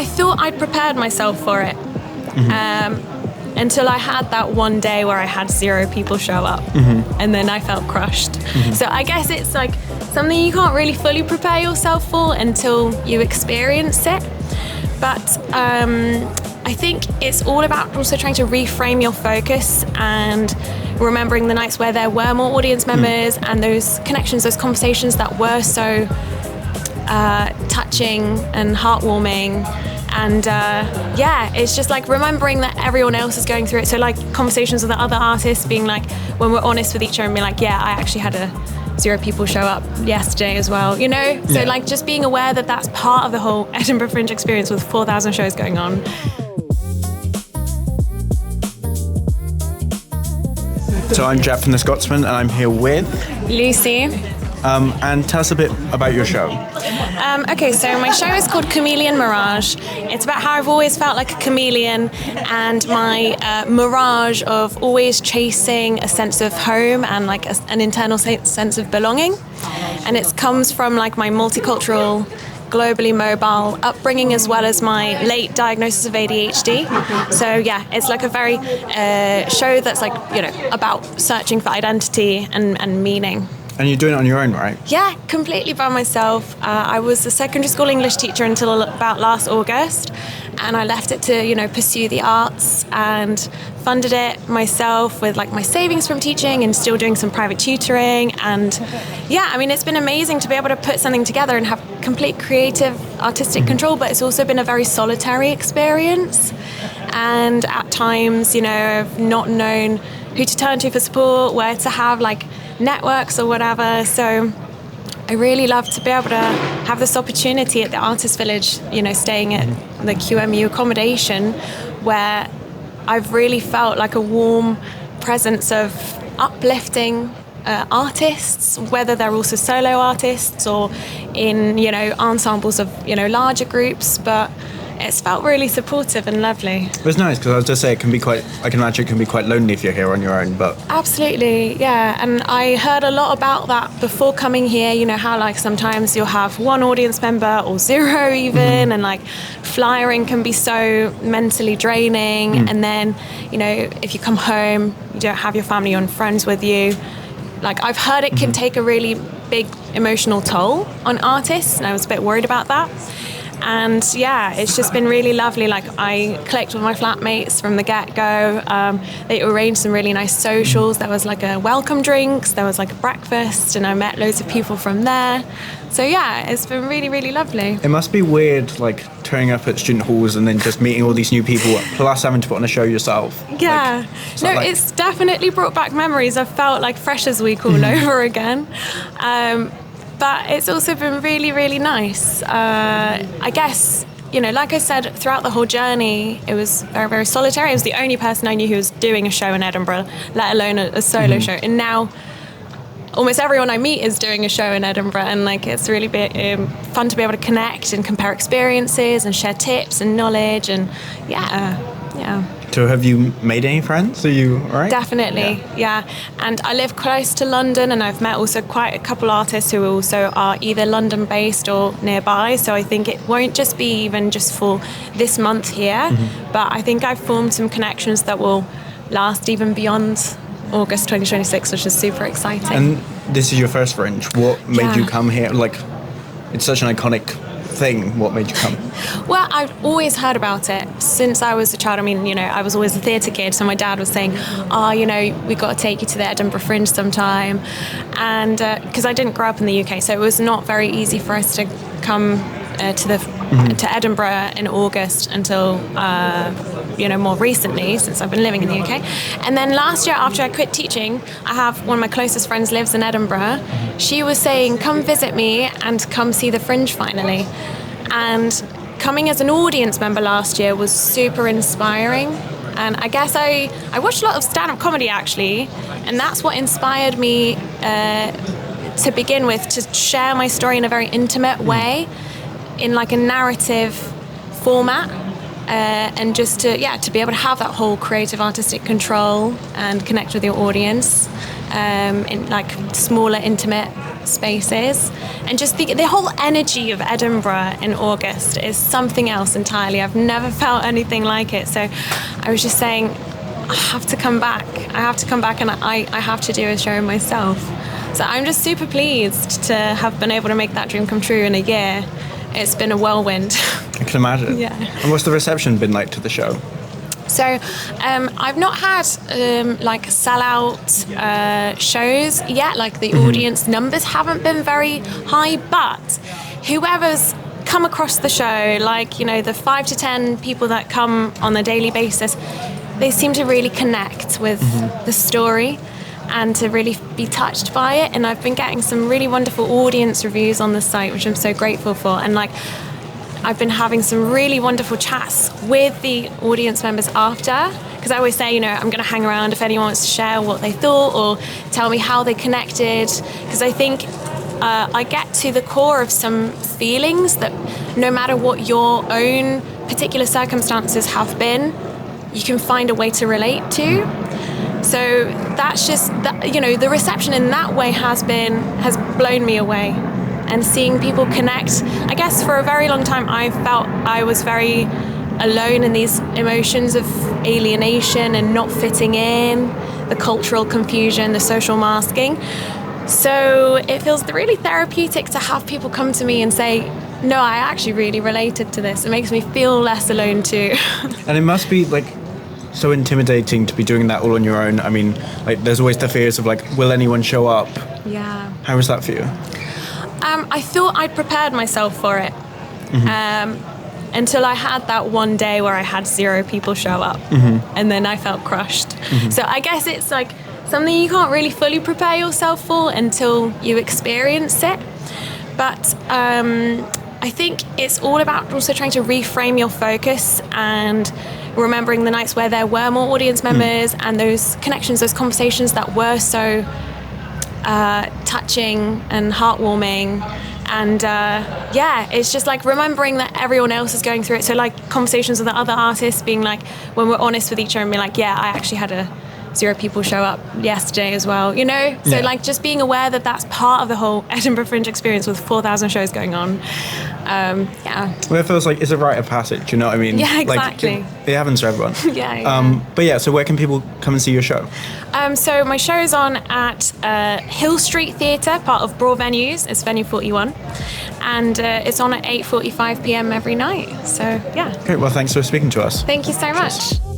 I thought I'd prepared myself for it. Until I had that one day where I had 0 people show up, and then I felt crushed. So I guess it's like something you can't really fully prepare yourself for until you experience it. But I think it's all about also trying to reframe your focus and remembering the nights where there were more audience members and those connections, those conversations that were so touching and heartwarming. And it's just like remembering that everyone else is going through it. So like conversations with the other artists being like, when we're honest with each other and being like, I actually had 0 people show up yesterday as well, you know? So like just being aware that that's part of the whole Edinburgh Fringe experience with 4,000 shows going on. So I'm Jeff from the Scotsman, and I'm here with Lucy. And tell us a bit about your show. Okay, so my show is called Chameleon Mirage. It's about how I've always felt like a chameleon and my mirage of always chasing a sense of home and like an internal sense of belonging. And it comes from like my multicultural, globally mobile upbringing as well as my late diagnosis of ADHD. So yeah, it's like a very show that's like, about searching for identity and meaning. And you're doing it on your own, right? Yeah, completely by myself. I was a secondary school English teacher until about last August, and I left it to, pursue the arts and funded it myself with like my savings from teaching and still doing some private tutoring. And it's been amazing to be able to put something together and have complete creative, artistic control, but it's also been a very solitary experience. And at times, I've not known who to turn to for support, where to have like networks or whatever. So I really love to be able to have this opportunity at the Artist Village, staying at the QMU accommodation, where I've really felt like a warm presence of uplifting artists, whether they're also solo artists or in, ensembles of, larger groups, but it's felt really supportive and lovely. It was nice, because I was just saying, I can imagine it can be quite lonely if you're here on your own, but... Absolutely, yeah. And I heard a lot about that before coming here, how like sometimes you'll have 1 audience member or 0 even, and like flyering can be so mentally draining. And then, if you come home, you don't have your family and friends with you. Like I've heard it can take a really big emotional toll on artists, and I was a bit worried about that. And it's just been really lovely. Like I clicked with my flatmates from the get-go. They arranged some really nice socials. There was like a welcome drinks, there was like a breakfast, and I met loads of people from there. So it's been really, really lovely. It must be weird, like turning up at student halls and then just meeting all these new people, plus having to put on a show yourself. Yeah. It's definitely brought back memories. I've felt like Freshers Week all over again. But it's also been really, really nice. I guess, like I said, throughout the whole journey, it was very, very solitary. I was the only person I knew who was doing a show in Edinburgh, let alone a solo show. And now almost everyone I meet is doing a show in Edinburgh, and like it's really fun to be able to connect and compare experiences and share tips and knowledge. And So have you made any friends? Are you all right? Definitely, yeah. And I live close to London, and I've met also quite a couple artists who also are either London-based or nearby. So I think it won't just be even just for this month here, but I think I've formed some connections that will last even beyond August 2026, which is super exciting. And this is your first Fringe. What made you come here? Like, it's such an iconic thing. What made you come? Well, I've always heard about it since I was a child. I mean, I was always a theatre kid, so my dad was saying, we got to take you to the Edinburgh Fringe sometime. And because I didn't grow up in the UK, so it was not very easy for us to come to Edinburgh in August until more recently, since I've been living in the UK. And then last year, after I quit teaching, I have one of my closest friends lives in Edinburgh. She was saying, come visit me and come see the Fringe finally. And coming as an audience member last year was super inspiring. And I guess I watched a lot of stand-up comedy actually, and that's what inspired me to begin with, to share my story in a very intimate way, in like a narrative format, and just to be able to have that whole creative artistic control and connect with your audience. in like smaller, intimate spaces. And just the whole energy of Edinburgh in August is something else entirely. I've never felt anything like it. So I was just saying, I have to come back. I have to come back, and I have to do a show myself. So I'm just super pleased to have been able to make that dream come true in a year. It's been a whirlwind. I can imagine. Yeah. And what's the reception been like to the show? So I've not had like sellout shows yet. Like the audience numbers haven't been very high, but whoever's come across the show, like, you know, the 5 to 10 people that come on a daily basis, they seem to really connect with the story and to really be touched by it. And I've been getting some really wonderful audience reviews on the site, which I'm so grateful for. And like, I've been having some really wonderful chats with the audience members after, because I always say, you know, I'm going to hang around if anyone wants to share what they thought or tell me how they connected, because I think I get to the core of some feelings that no matter what your own particular circumstances have been, you can find a way to relate to. So that's just, that, you know, the reception in that way has blown me away. And seeing people connect, I guess for a very long time I felt I was very alone in these emotions of alienation and not fitting in, the cultural confusion, the social masking. So it feels really therapeutic to have people come to me and say, no, I actually really related to this. It makes me feel less alone too. And it must be like so intimidating to be doing that all on your own. I mean, like there's always the fears of like, will anyone show up? Yeah. How was that for you? I thought I'd prepared myself for it until I had that one day where I had 0 people show up, and then I felt crushed. So I guess it's like something you can't really fully prepare yourself for until you experience it. But I think it's all about also trying to reframe your focus and remembering the nights where there were more audience members and those connections, those conversations that were so touching and heartwarming, and it's just like remembering that everyone else is going through it. So like conversations with the other artists, being like, when we're honest with each other and being like, yeah, I actually had 0 people show up yesterday as well, you know? So like just being aware that that's part of the whole Edinburgh Fringe experience with 4,000 shows going on. Well, it feels like it's a rite of passage, you know what I mean? Yeah, exactly. Like, it happens to everyone. Yeah. But yeah, so where can people come and see your show? So my show is on at Hill Street Theatre, part of Braw Venues. It's venue 41. And it's on at 8:45 p.m. every night. So, yeah. Great, well, thanks for speaking to us. Thank you so much. Cheers.